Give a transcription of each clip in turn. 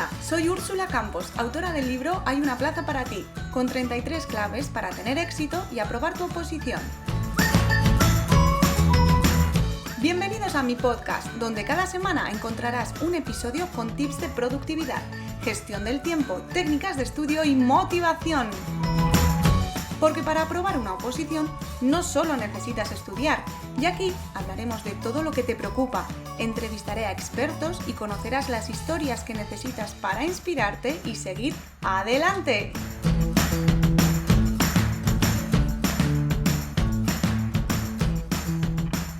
Hola, soy Úrsula Campos, autora del libro Hay una plaza para ti, con 33 claves para tener éxito y aprobar tu oposición. Bienvenidos a mi podcast, donde cada semana encontrarás un episodio con tips de productividad, gestión del tiempo, técnicas de estudio y motivación. Porque para aprobar una oposición no solo necesitas estudiar, y aquí hablaremos de todo lo que te preocupa, entrevistaré a expertos y conocerás las historias que necesitas para inspirarte y seguir adelante.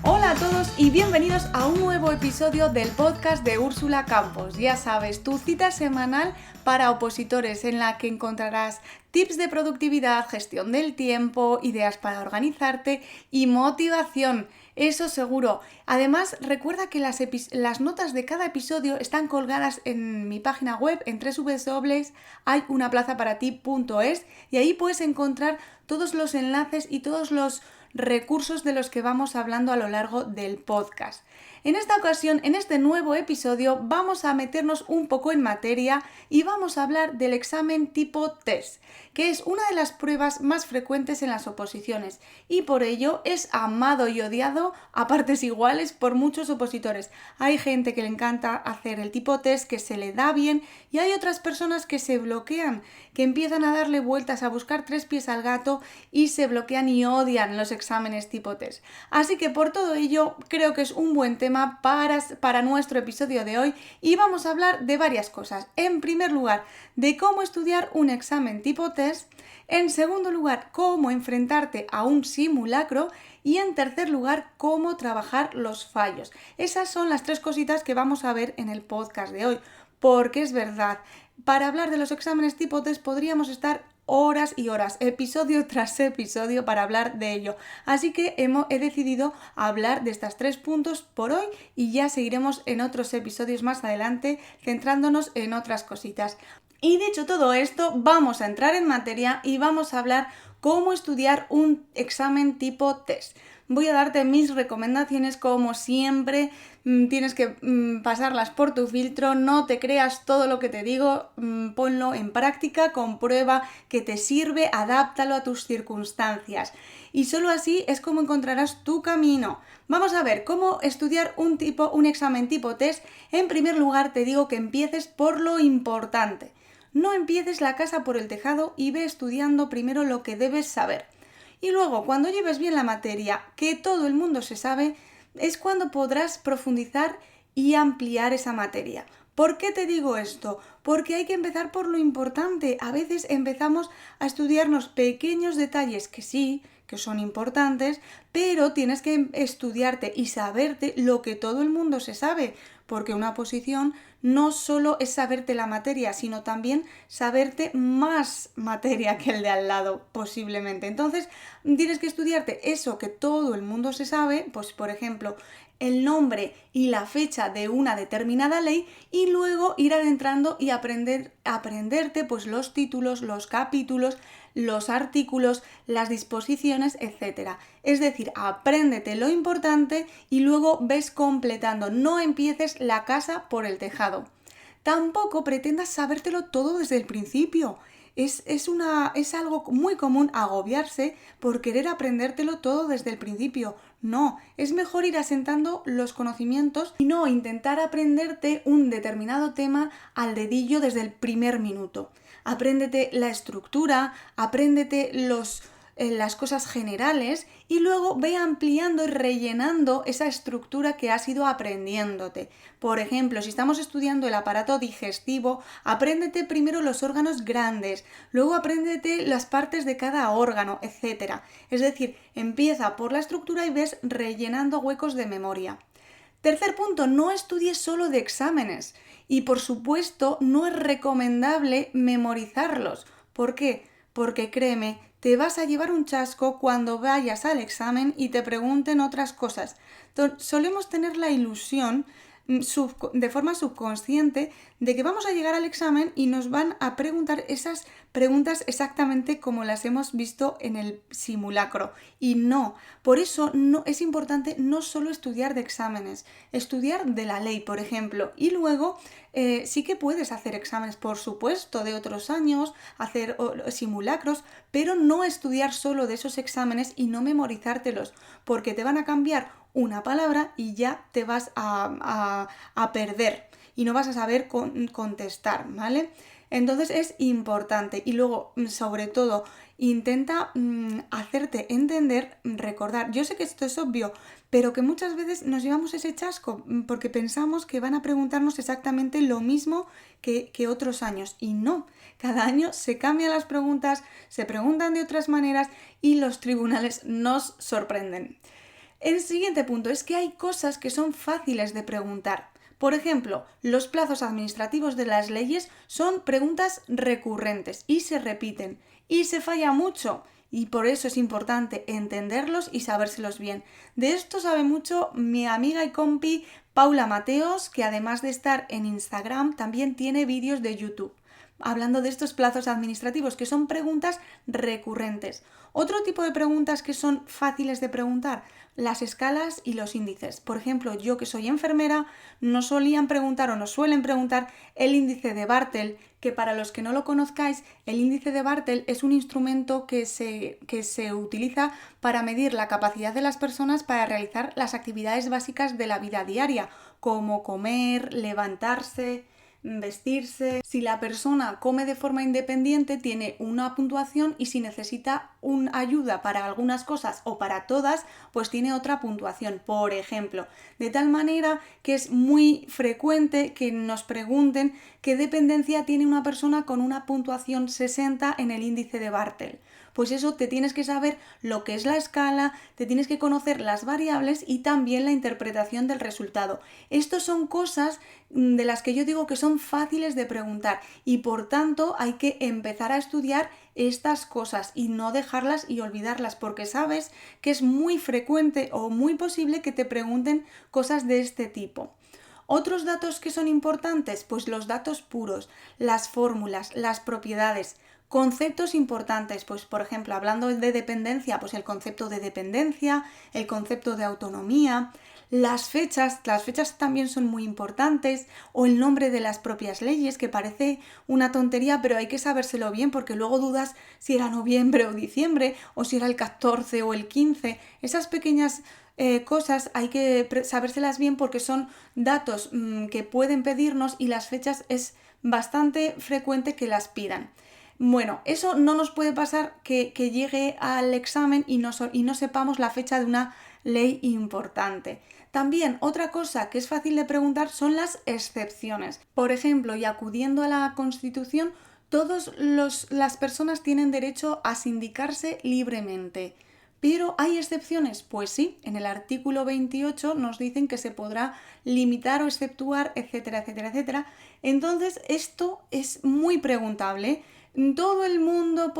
Hola a todos y bienvenidos a un nuevo episodio del podcast de Úrsula Campos. Ya sabes, tu cita semanal para opositores en la que encontrarás tips de productividad, gestión del tiempo, ideas para organizarte y motivación. Eso seguro. Además, recuerda que las notas de cada episodio están colgadas en mi página web en www.hayunaplazaparati.es y ahí puedes encontrar todos los enlaces y todos los recursos de los que vamos hablando a lo largo del podcast. En esta ocasión, en este nuevo episodio, vamos a meternos un poco en materia y vamos a hablar del examen tipo test, que es una de las pruebas más frecuentes en las oposiciones y por ello es amado y odiado a partes iguales por muchos opositores. Hay gente que le encanta hacer el tipo test, que se le da bien, y hay otras personas que se bloquean, que empiezan a darle vueltas, a buscar tres pies al gato y se bloquean y odian los exámenes tipo test. Así que por todo ello creo que es un buen tema para nuestro episodio de hoy y vamos a hablar de varias cosas. En primer lugar, de cómo estudiar un examen tipo test. En segundo lugar, cómo enfrentarte a un simulacro. Y en tercer lugar, cómo trabajar los fallos. Esas son las tres cositas que vamos a ver en el podcast de hoy. Porque es verdad, para hablar de los exámenes tipo test podríamos estar horas y horas, episodio tras episodio para hablar de ello. Así que he decidido hablar de estos tres puntos por hoy y ya seguiremos en otros episodios más adelante centrándonos en otras cositas. Y dicho todo esto, vamos a entrar en materia y vamos a hablar cómo estudiar un examen tipo test. Voy a darte mis recomendaciones como siempre, tienes que pasarlas por tu filtro, no te creas todo lo que te digo, ponlo en práctica, comprueba que te sirve, adáptalo a tus circunstancias y solo así es como encontrarás tu camino. Vamos a ver cómo estudiar un examen tipo test. En primer lugar te digo que empieces por lo importante. No empieces la casa por el tejado y ve estudiando primero lo que debes saber. Y luego, cuando lleves bien la materia, que todo el mundo se sabe, es cuando podrás profundizar y ampliar esa materia. ¿Por qué te digo esto? Porque hay que empezar por lo importante. A veces empezamos a estudiarnos pequeños detalles que sí, que son importantes, pero tienes que estudiarte y saberte lo que todo el mundo se sabe, porque una oposición no solo es saberte la materia, sino también saberte más materia que el de al lado, posiblemente. Entonces, tienes que estudiarte eso que todo el mundo se sabe, pues por ejemplo, el nombre y la fecha de una determinada ley y luego ir adentrando y aprenderte pues los títulos, los capítulos, los artículos, las disposiciones, etc. Es decir, apréndete lo importante y luego ves completando. No empieces la casa por el tejado. Tampoco pretendas sabértelo todo desde el principio. Es algo muy común agobiarse por querer aprendértelo todo desde el principio. No, es mejor ir asentando los conocimientos y no intentar aprenderte un determinado tema al dedillo desde el primer minuto. Apréndete la estructura, apréndete las cosas generales y luego ve ampliando y rellenando esa estructura que has ido aprendiéndote. Por ejemplo, si estamos estudiando el aparato digestivo, apréndete primero los órganos grandes, luego apréndete las partes de cada órgano, etc. Es decir, empieza por la estructura y ves rellenando huecos de memoria. Tercer punto, no estudies solo de exámenes y por supuesto no es recomendable memorizarlos. ¿Por qué? Porque créeme, te vas a llevar un chasco cuando vayas al examen y te pregunten otras cosas. Solemos tener la ilusión de forma subconsciente de que vamos a llegar al examen y nos van a preguntar esas preguntas exactamente como las hemos visto en el simulacro. Y no, por eso no, es importante no solo estudiar de exámenes, estudiar de la ley, por ejemplo, y luego sí que puedes hacer exámenes, por supuesto, de otros años, hacer simulacros, pero no estudiar solo de esos exámenes y no memorizártelos, porque te van a cambiar una palabra y ya te vas a perder y no vas a saber contestar, ¿vale? Entonces es importante y luego, sobre todo, intenta hacerte entender, recordar. Yo sé que esto es obvio, pero que muchas veces nos llevamos ese chasco porque pensamos que van a preguntarnos exactamente lo mismo que otros años y no. Cada año se cambian las preguntas, se preguntan de otras maneras y los tribunales nos sorprenden. El siguiente punto es que hay cosas que son fáciles de preguntar. Por ejemplo, los plazos administrativos de las leyes son preguntas recurrentes y se repiten y se falla mucho y por eso es importante entenderlos y sabérselos bien. De esto sabe mucho mi amiga y compi Paula Mateos, que además de estar en Instagram también tiene vídeos de YouTube hablando de estos plazos administrativos, que son preguntas recurrentes. Otro tipo de preguntas que son fáciles de preguntar, las escalas y los índices. Por ejemplo, yo que soy enfermera, nos solían preguntar o nos suelen preguntar el índice de Bartel, que para los que no lo conozcáis, el índice de Bartel es un instrumento que se utiliza para medir la capacidad de las personas para realizar las actividades básicas de la vida diaria, como comer, levantarse, vestirse. Si la persona come de forma independiente tiene una puntuación y si necesita una ayuda para algunas cosas o para todas, pues tiene otra puntuación, por ejemplo. De tal manera que es muy frecuente que nos pregunten qué dependencia tiene una persona con una puntuación 60 en el índice de Bartel. Pues eso, te tienes que saber lo que es la escala, te tienes que conocer las variables y también la interpretación del resultado. Estos son cosas de las que yo digo que son fáciles de preguntar y por tanto hay que empezar a estudiar estas cosas y no dejarlas y olvidarlas porque sabes que es muy frecuente o muy posible que te pregunten cosas de este tipo. Otros datos que son importantes, pues los datos puros, las fórmulas, las propiedades. Conceptos importantes, pues por ejemplo, hablando de dependencia, pues el concepto de dependencia, el concepto de autonomía, las fechas también son muy importantes, o el nombre de las propias leyes, que parece una tontería, pero hay que sabérselo bien porque luego dudas si era noviembre o diciembre, o si era el 14 o el 15. Esas pequeñas cosas hay que sabérselas bien porque son datos que pueden pedirnos y las fechas es bastante frecuente que las pidan. Bueno, eso no nos puede pasar que llegue al examen y no sepamos la fecha de una ley importante. También otra cosa que es fácil de preguntar son las excepciones. Por ejemplo, y acudiendo a la Constitución, todas las personas tienen derecho a sindicarse libremente. ¿Pero hay excepciones? Pues sí, en el artículo 28 nos dicen que se podrá limitar o exceptuar, etcétera, etcétera, etcétera. Entonces, esto es muy preguntable. ¿Todo el mundo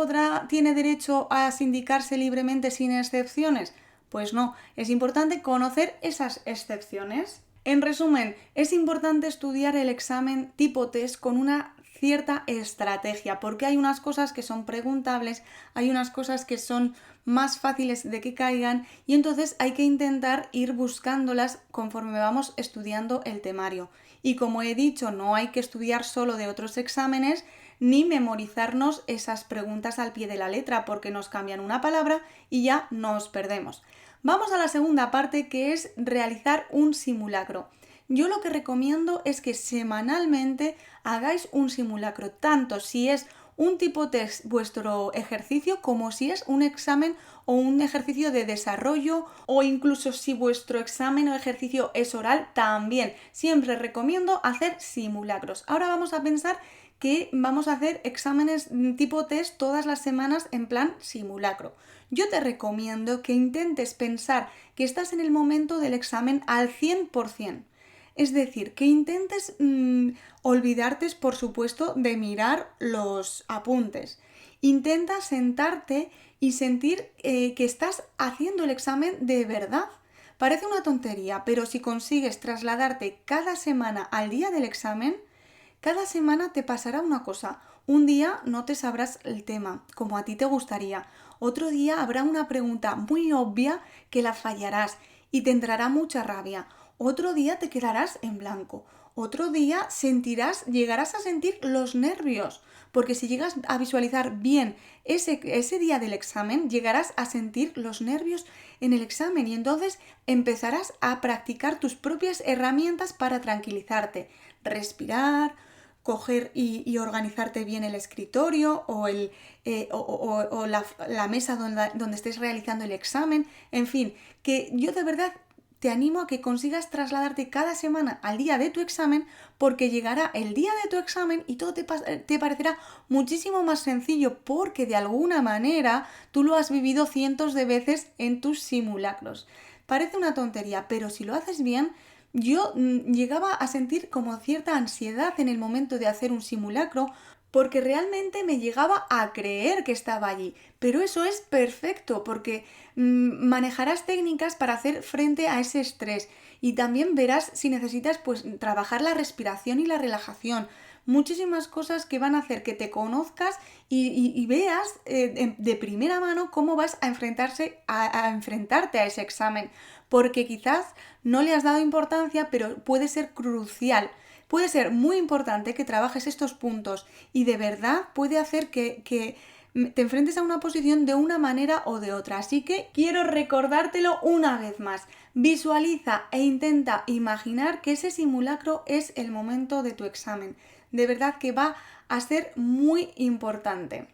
tiene derecho a sindicarse libremente sin excepciones? Pues no, es importante conocer esas excepciones. En resumen, es importante estudiar el examen tipo test con una cierta estrategia, porque hay unas cosas que son preguntables, hay unas cosas que son más fáciles de que caigan y entonces hay que intentar ir buscándolas conforme vamos estudiando el temario. Y como he dicho, no hay que estudiar solo de otros exámenes ni memorizarnos esas preguntas al pie de la letra porque nos cambian una palabra y ya nos perdemos. Vamos a la segunda parte, que es realizar un simulacro. Yo lo que recomiendo es que semanalmente hagáis un simulacro, tanto si es un tipo test vuestro ejercicio como si es un examen o un ejercicio de desarrollo o incluso si vuestro examen o ejercicio es oral también. Siempre recomiendo hacer simulacros. Ahora vamos a pensar que vamos a hacer exámenes tipo test todas las semanas en plan simulacro. Yo te recomiendo que intentes pensar que estás en el momento del examen al 100%. Es decir, que intentes olvidarte, por supuesto, de mirar los apuntes. Intenta sentarte y sentir que estás haciendo el examen de verdad. Parece una tontería, pero si consigues trasladarte cada semana al día del examen, cada semana te pasará una cosa. Un día no te sabrás el tema, como a ti te gustaría. Otro día habrá una pregunta muy obvia que la fallarás y te entrará mucha rabia. Otro día te quedarás en blanco. Otro día llegarás a sentir los nervios, porque si llegas a visualizar bien ese día del examen, llegarás a sentir los nervios en el examen y entonces empezarás a practicar tus propias herramientas para tranquilizarte. Respirar, coger y organizarte bien el escritorio o la mesa donde estés realizando el examen. En fin, que yo de verdad te animo a que consigas trasladarte cada semana al día de tu examen, porque llegará el día de tu examen y todo te parecerá muchísimo más sencillo, porque de alguna manera tú lo has vivido cientos de veces en tus simulacros. Parece una tontería, pero si lo haces bien, yo llegaba a sentir como cierta ansiedad en el momento de hacer un simulacro, porque realmente me llegaba a creer que estaba allí. Pero eso es perfecto, porque manejarás técnicas para hacer frente a ese estrés y también verás si necesitas pues trabajar la respiración y la relajación. Muchísimas cosas que van a hacer que te conozcas y veas de primera mano cómo vas a enfrentarte a ese examen, porque quizás no le has dado importancia, pero puede ser crucial. Puede ser muy importante que trabajes estos puntos y de verdad puede hacer que te enfrentes a una posición de una manera o de otra. Así que quiero recordártelo una vez más. Visualiza e intenta imaginar que ese simulacro es el momento de tu examen. De verdad que va a ser muy importante.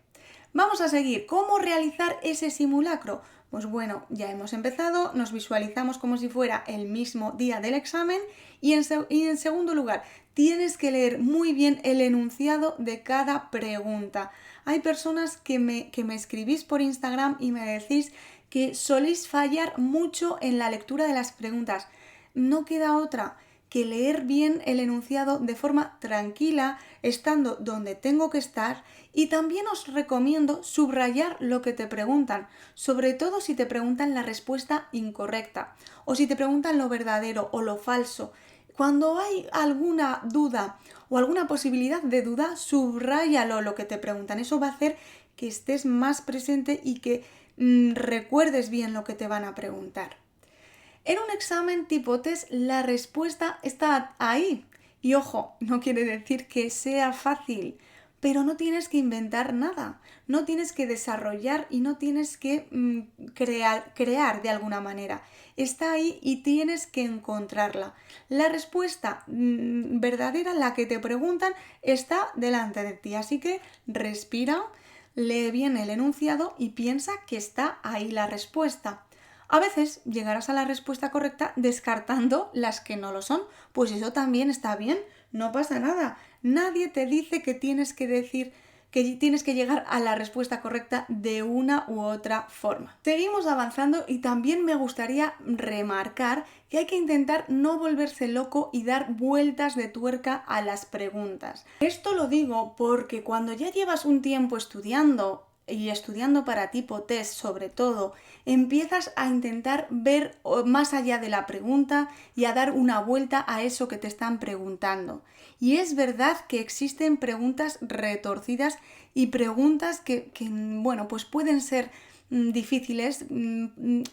Vamos a seguir. ¿Cómo realizar ese simulacro? Pues bueno, ya hemos empezado, nos visualizamos como si fuera el mismo día del examen y en segundo lugar, tienes que leer muy bien el enunciado de cada pregunta. Hay personas que me escribís por Instagram y me decís que soléis fallar mucho en la lectura de las preguntas. No queda otra que leer bien el enunciado de forma tranquila, estando donde tengo que estar, y también os recomiendo subrayar lo que te preguntan, sobre todo si te preguntan la respuesta incorrecta o si te preguntan lo verdadero o lo falso. Cuando hay alguna duda o alguna posibilidad de duda, subráyalo lo que te preguntan. Eso va a hacer que estés más presente y que recuerdes bien lo que te van a preguntar. En un examen tipo test, la respuesta está ahí. Y ojo, no quiere decir que sea fácil, pero no tienes que inventar nada, no tienes que desarrollar y no tienes que crear de alguna manera. Está ahí y tienes que encontrarla. La respuesta verdadera, la que te preguntan, está delante de ti. Así que respira, lee bien el enunciado y piensa que está ahí la respuesta. A veces llegarás a la respuesta correcta descartando las que no lo son, pues eso también está bien, no pasa nada. Nadie te dice que tienes que llegar a la respuesta correcta de una u otra forma. Seguimos avanzando y también me gustaría remarcar que hay que intentar no volverse loco y dar vueltas de tuerca a las preguntas. Esto lo digo porque cuando ya llevas un tiempo estudiando y estudiando para tipo test sobre todo, empiezas a intentar ver más allá de la pregunta y a dar una vuelta a eso que te están preguntando. Y es verdad que existen preguntas retorcidas y preguntas que bueno, pues pueden ser difíciles,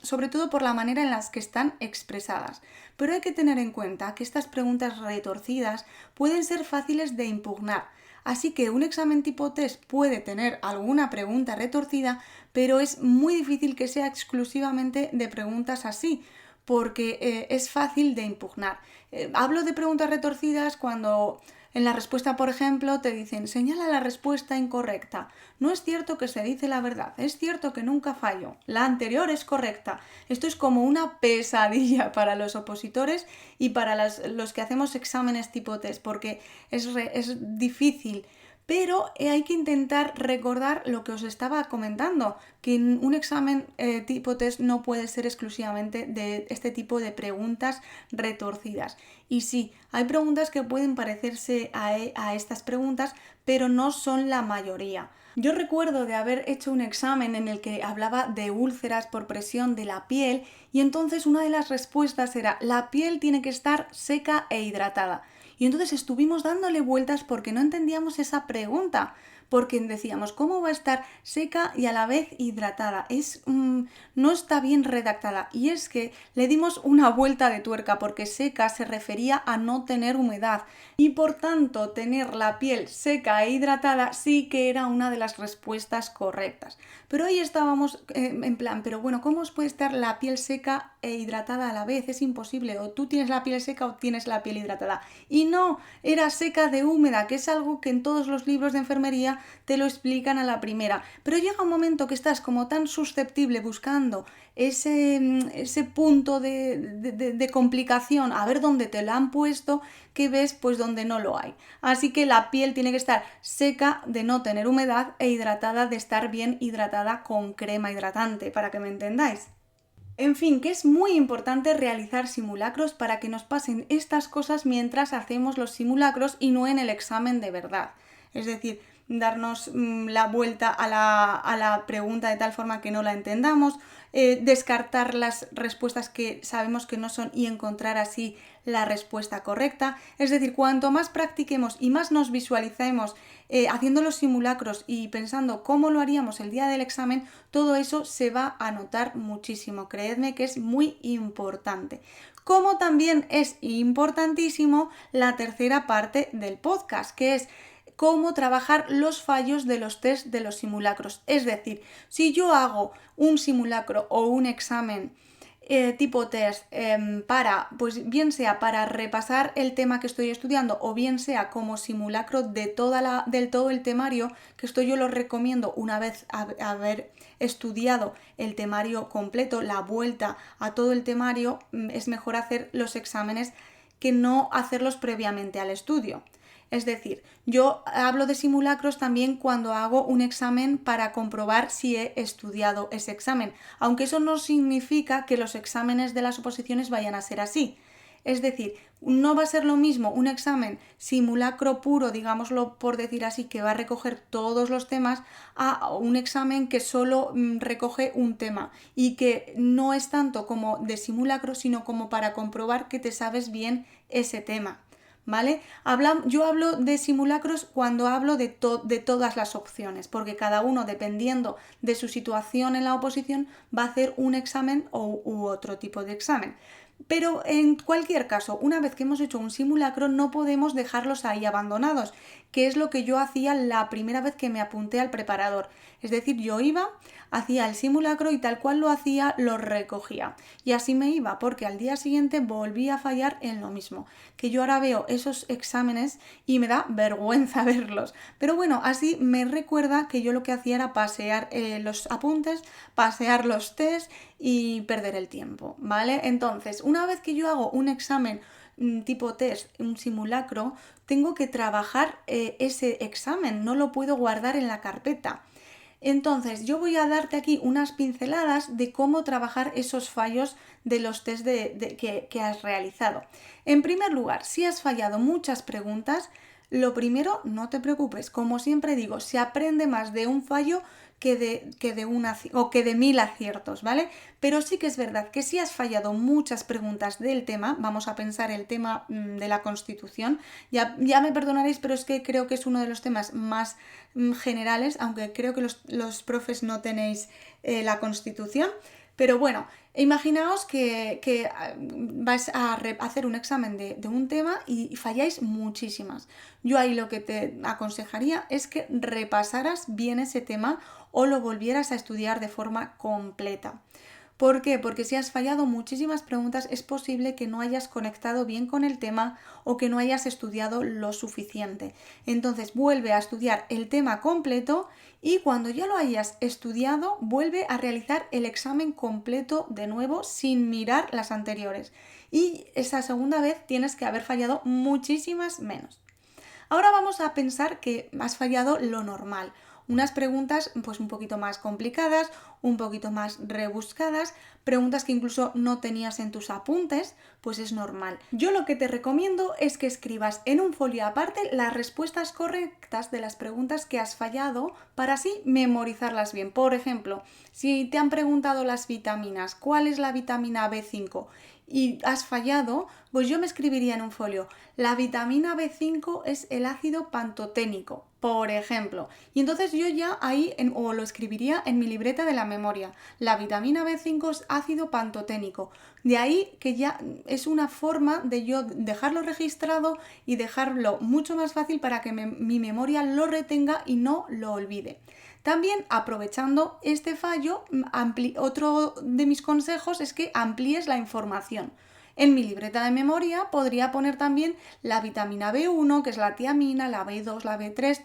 sobre todo por la manera en las que están expresadas. Pero hay que tener en cuenta que estas preguntas retorcidas pueden ser fáciles de impugnar. Así que un examen tipo test puede tener alguna pregunta retorcida, pero es muy difícil que sea exclusivamente de preguntas así, porque es fácil de impugnar. Hablo de preguntas retorcidas cuando en la respuesta, por ejemplo, te dicen señala la respuesta incorrecta. No es cierto que se dice la verdad, es cierto que nunca fallo. La anterior es correcta. Esto es como una pesadilla para los opositores y para los que hacemos exámenes tipo test, porque es difícil pero hay que intentar recordar lo que os estaba comentando, que un examen tipo test no puede ser exclusivamente de este tipo de preguntas retorcidas. Y sí, hay preguntas que pueden parecerse a estas preguntas, pero no son la mayoría. Yo recuerdo de haber hecho un examen en el que hablaba de úlceras por presión de la piel y entonces una de las respuestas era: la piel tiene que estar seca e hidratada. Y entonces estuvimos dándole vueltas porque no entendíamos esa pregunta, porque decíamos, ¿cómo va a estar seca y a la vez hidratada? No está bien redactada. Y es que le dimos una vuelta de tuerca, porque seca se refería a no tener humedad y por tanto tener la piel seca e hidratada sí que era una de las respuestas correctas. Pero ahí estábamos en plan, pero bueno, ¿cómo os puede estar la piel seca e hidratada a la vez? Es imposible, o tú tienes la piel seca o tienes la piel hidratada. Y no, era seca de húmeda, que es algo que en todos los libros de enfermería te lo explican a la primera. Pero llega un momento que estás como tan susceptible buscando ese punto de complicación, a ver dónde te lo han puesto, que ves pues donde no lo hay. Así que la piel tiene que estar seca de no tener humedad e hidratada de estar bien hidratada con crema hidratante, para que me entendáis. En fin, que es muy importante realizar simulacros para que nos pasen estas cosas mientras hacemos los simulacros y no en el examen de verdad. Es decir, darnos la vuelta a la pregunta de tal forma que no la entendamos, descartar las respuestas que sabemos que no son y encontrar así la respuesta correcta. Es decir, cuanto más practiquemos y más nos visualicemos haciendo los simulacros y pensando cómo lo haríamos el día del examen, todo eso se va a notar muchísimo. Creedme que es muy importante. Como también es importantísimo la tercera parte del podcast, que es cómo trabajar los fallos de los test de los simulacros. Es decir, si yo hago un simulacro o un examen tipo test pues bien sea para repasar el tema que estoy estudiando o bien sea como simulacro del todo el temario, que esto yo lo recomiendo una vez haber estudiado el temario completo, la vuelta a todo el temario, es mejor hacer los exámenes que no hacerlos previamente al estudio. Es decir, yo hablo de simulacros también cuando hago un examen para comprobar si he estudiado ese examen, aunque eso no significa que los exámenes de las oposiciones vayan a ser así. Es decir, no va a ser lo mismo un examen simulacro puro, digámoslo por decir así, que va a recoger todos los temas, a un examen que solo recoge un tema y que no es tanto como de simulacro, sino como para comprobar que te sabes bien ese tema. ¿Vale? Yo hablo de simulacros cuando hablo de todas las opciones, porque cada uno, dependiendo de su situación en la oposición, va a hacer un examen u otro tipo de examen. Pero en cualquier caso, una vez que hemos hecho un simulacro, no podemos dejarlos ahí abandonados, que es lo que yo hacía la primera vez que me apunté al preparador. Es decir, yo iba, hacía el simulacro y tal cual lo hacía, lo recogía. Y así me iba, porque al día siguiente volví a fallar en lo mismo. Que yo ahora veo esos exámenes y me da vergüenza verlos. Pero bueno, así me recuerda que yo lo que hacía era pasear los apuntes, pasear los test y perder el tiempo, ¿vale? Entonces, una vez que yo hago un examen tipo test, un simulacro, tengo que trabajar ese examen, no lo puedo guardar en la carpeta. Entonces, yo voy a darte aquí unas pinceladas de cómo trabajar esos fallos de los test que has realizado. En primer lugar, si has fallado muchas preguntas, lo primero, no te preocupes. Como siempre digo, se aprende más de un fallo que de 1000 aciertos, ¿vale? Pero sí que es verdad que si has fallado muchas preguntas del tema, vamos a pensar el tema de la Constitución, ya me perdonaréis, pero es que creo que es uno de los temas más generales, aunque creo que los profes no tenéis la Constitución. Pero bueno, imaginaos que vais a hacer un examen de un tema y falláis muchísimas. Yo ahí lo que te aconsejaría es que repasaras bien ese tema o lo volvieras a estudiar de forma completa. ¿Por qué? Porque si has fallado muchísimas preguntas es posible que no hayas conectado bien con el tema o que no hayas estudiado lo suficiente. Entonces vuelve a estudiar el tema completo y cuando ya lo hayas estudiado vuelve a realizar el examen completo de nuevo sin mirar las anteriores. Y esa segunda vez tienes que haber fallado muchísimas menos. Ahora vamos a pensar que has fallado lo normal. Unas preguntas pues un poquito más complicadas, un poquito más rebuscadas, preguntas que incluso no tenías en tus apuntes, pues es normal. Yo lo que te recomiendo es que escribas en un folio aparte las respuestas correctas de las preguntas que has fallado para así memorizarlas bien. Por ejemplo, si te han preguntado las vitaminas, ¿cuál es la vitamina B5? Y has fallado, pues yo me escribiría en un folio, la vitamina B5 es el ácido pantoténico, por ejemplo. Y entonces yo ya ahí, o lo escribiría en mi libreta de la memoria, la vitamina B5 es ácido pantoténico. De ahí que ya es una forma de yo dejarlo registrado y dejarlo mucho más fácil para que mi memoria lo retenga y no lo olvide. También, aprovechando este fallo, otro de mis consejos es que amplíes la información. En mi libreta de memoria podría poner también la vitamina B1, que es la tiamina, la B2, la B3,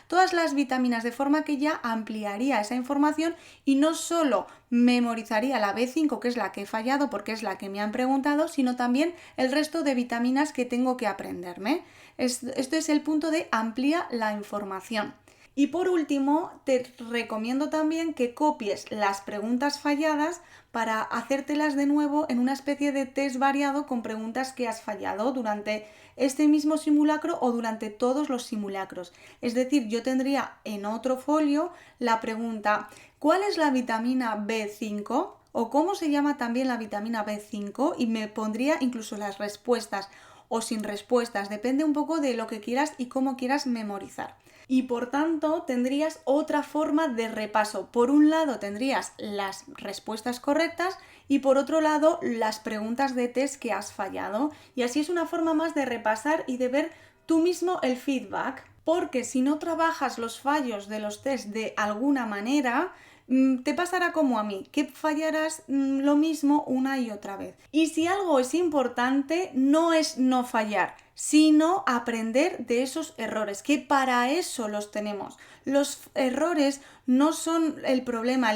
todas las vitaminas, de forma que ya ampliaría esa información y no solo memorizaría la B5, que es la que he fallado porque es la que me han preguntado, sino también el resto de vitaminas que tengo que aprenderme. Esto es el punto de amplía la información. Y por último, te recomiendo también que copies las preguntas falladas para hacértelas de nuevo en una especie de test variado con preguntas que has fallado durante este mismo simulacro o durante todos los simulacros. Es decir, yo tendría en otro folio la pregunta ¿cuál es la vitamina B5? O ¿cómo se llama también la vitamina B5? Y me pondría incluso las respuestas o sin respuestas, depende un poco de lo que quieras y cómo quieras memorizar. Y por tanto tendrías otra forma de repaso. Por un lado tendrías las respuestas correctas y por otro lado las preguntas de test que has fallado. Y así es una forma más de repasar y de ver tú mismo el feedback. Porque si no trabajas los fallos de los test de alguna manera, te pasará como a mí, que fallarás lo mismo una y otra vez. Y si algo es importante, no es no fallar, sino aprender de esos errores, que para eso los tenemos. Los errores no son el problema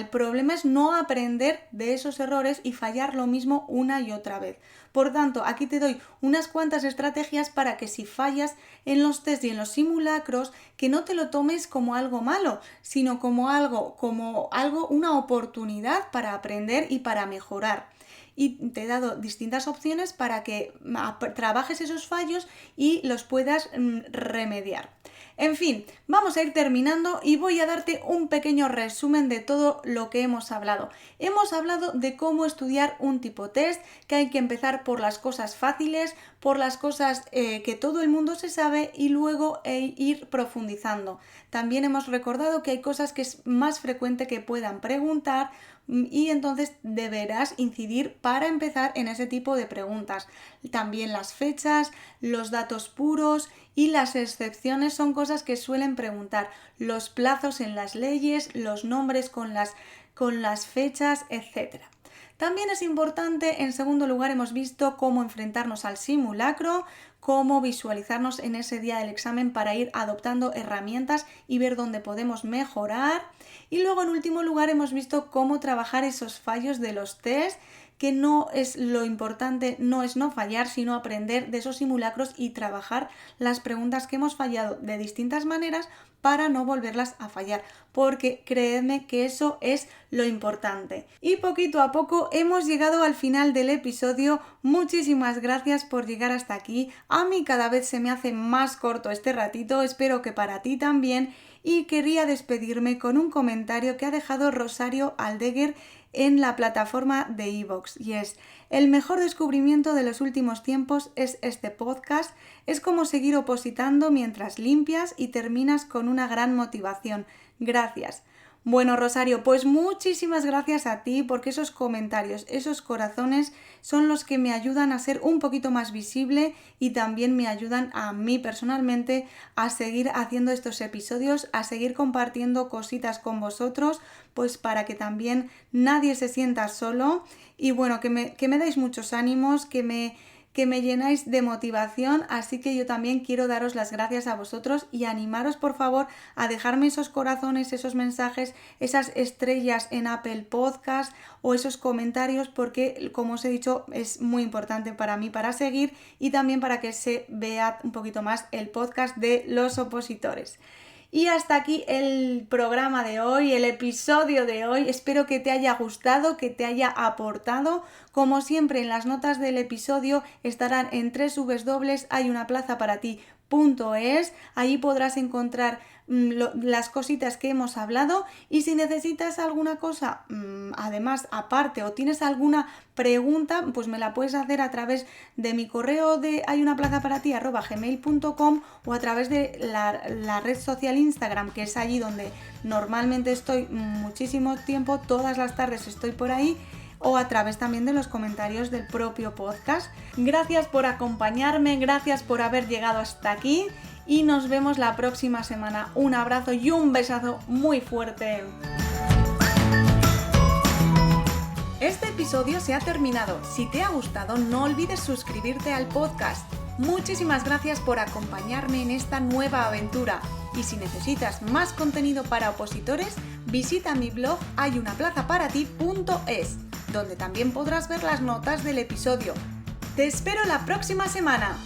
es no aprender de esos errores y fallar lo mismo una y otra vez. Por tanto, aquí te doy unas cuantas estrategias para que si fallas en los test y en los simulacros, que no te lo tomes como algo malo, sino como algo, una oportunidad para aprender y para mejorar. Y te he dado distintas opciones para que trabajes esos fallos y los puedas remediar. En fin, vamos a ir terminando y voy a darte un pequeño resumen de todo lo que hemos hablado. Hemos hablado de cómo estudiar un tipo test, que hay que empezar por las cosas fáciles, por las cosas que todo el mundo se sabe y luego ir profundizando. También hemos recordado que hay cosas que es más frecuente que puedan preguntar y entonces deberás incidir para empezar en ese tipo de preguntas. También las fechas, los datos puros y las excepciones son cosas que suelen preguntar. Los plazos en las leyes, los nombres con las fechas, etc. También es importante, en segundo lugar, hemos visto cómo enfrentarnos al simulacro, cómo visualizarnos en ese día del examen para ir adoptando herramientas y ver dónde podemos mejorar. Y luego, en último lugar, hemos visto cómo trabajar esos fallos de los test, que no es lo importante, no es no fallar, sino aprender de esos simulacros y trabajar las preguntas que hemos fallado de distintas maneras para no volverlas a fallar, porque creedme que eso es lo importante. Y poquito a poco hemos llegado al final del episodio. Muchísimas gracias por llegar hasta aquí. A mí cada vez se me hace más corto este ratito, espero que para ti también. Y quería despedirme con un comentario que ha dejado Rosario Aldeguer en la plataforma de iVoox, y es: el mejor descubrimiento de los últimos tiempos es este podcast, es como seguir opositando mientras limpias y terminas con una gran motivación. Gracias. Bueno, Rosario, pues muchísimas gracias a ti, porque esos comentarios, esos corazones son los que me ayudan a ser un poquito más visible y también me ayudan a mí personalmente a seguir haciendo estos episodios, a seguir compartiendo cositas con vosotros, pues para que también nadie se sienta solo. Y bueno, que me dais muchos ánimos, que que me llenáis de motivación, así que yo también quiero daros las gracias a vosotros y animaros por favor a dejarme esos corazones, esos mensajes, esas estrellas en Apple Podcast o esos comentarios, porque como os he dicho es muy importante para mí para seguir y también para que se vea un poquito más el podcast de Los Opositores. Y hasta aquí el programa de hoy, el episodio de hoy. Espero que te haya gustado, que te haya aportado. Como siempre, en las notas del episodio estarán en www.hayunaplazaparati.es. Allí podrás encontrar las cositas que hemos hablado, y si necesitas alguna cosa además aparte o tienes alguna pregunta, pues me la puedes hacer a través de mi correo de hayunaplazaparati@gmail.com o a través de la red social Instagram, que es allí donde normalmente estoy muchísimo tiempo, todas las tardes estoy por ahí, o a través también de los comentarios del propio podcast. Gracias por acompañarme, gracias por haber llegado hasta aquí y nos vemos la próxima semana. Un abrazo y un besazo muy fuerte. Este episodio se ha terminado. Si te ha gustado, no olvides suscribirte al podcast. Muchísimas gracias por acompañarme en esta nueva aventura. Y si necesitas más contenido para opositores, visita mi blog hayunaplazaparati.es, donde también podrás ver las notas del episodio. ¡Te espero la próxima semana!